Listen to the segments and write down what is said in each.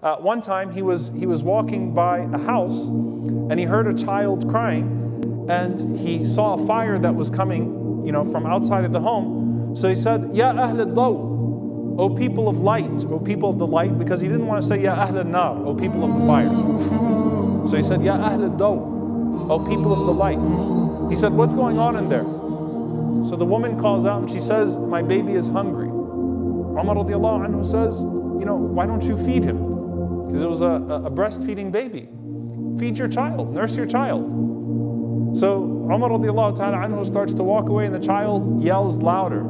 one time he was walking by a house and he heard a child crying, and he saw a fire that was coming, from outside of the home. So he said, Ya Ahl al-Daw, O people of light, O people of the light, because he didn't want to say Ya Ahl al-Nar, O people of the fire. So he said, Ya Ahl al-Daw, O people of the light. He said, what's going on in there? So the woman calls out and she says, my baby is hungry. Umar radiallahu anhu says, why don't you feed him? Because it was a breastfeeding baby. Feed your child, nurse your child. So Umar radiallahu ta'ala anhu starts to walk away and the child yells louder.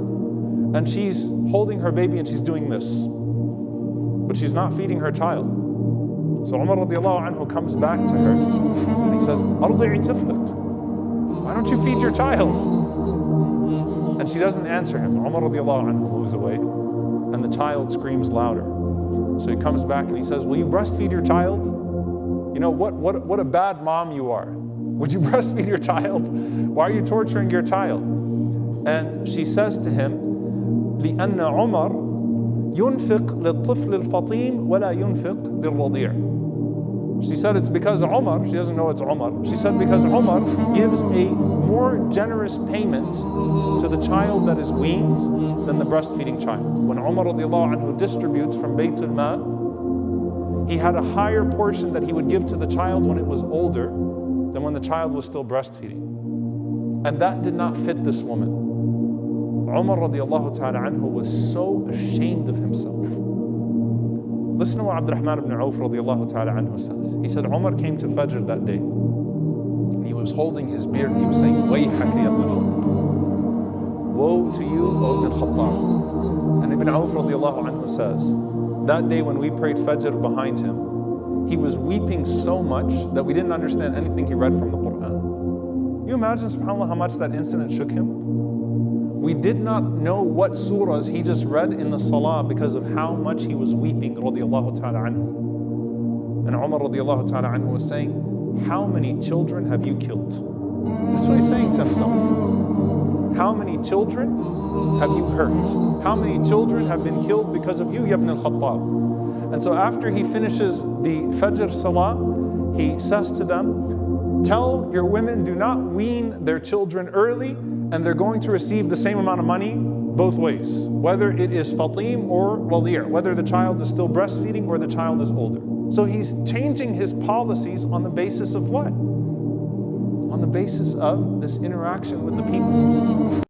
And she's holding her baby and she's doing this. But she's not feeding her child. So Umar radiallahu anhu comes back to her and he says, Ardi'i tiflak. Why don't you feed your child? And she doesn't answer him. Umar radiallahu anhu moves away and the child screams louder. So he comes back and he says, will you breastfeed your child? What a bad mom you are. Would you breastfeed your child? Why are you torturing your child? And she says to him, لأن عمر ينفق للطفل الفطيم ولا ينفق للرضيع. She said it's because Umar, she doesn't know it's Umar. She said because Umar gives a more generous payment to the child that is weaned than the breastfeeding child. When Umar radiallahu anhu distributes from Baytul Mal, he had a higher portion that he would give to the child when it was older than when the child was still breastfeeding. And that did not fit this woman. Umar radiallahu ta'ala anhu was so ashamed of himself. Listen to what Abdurrahman ibn Auf radiallahu ta'ala anhu says. He said, Umar came to Fajr that day. And he was holding his beard and he was saying, Wayhak ya ibn Khattab. Woe to you, O ibn Khattab. And Ibn Auf radiallahu anhu says, that day when we prayed Fajr behind him, he was weeping so much that we didn't understand anything he read from the Quran. You imagine, subhanAllah, how much that incident shook him? We did not know what surahs he just read in the salah because of how much he was weeping, radiallahu ta'ala anhu. And Umar radiallahu ta'ala anhu was saying, how many children have you killed? That's what he's saying to himself. How many children have you hurt? How many children have been killed because of you, Ya ibn al-Khattab? And so after he finishes the Fajr salah, he says to them, tell your women, do not wean their children early, and they're going to receive the same amount of money both ways, whether it is fatim or radi', whether the child is still breastfeeding or the child is older. So he's changing his policies on the basis of what? On the basis of this interaction with the people.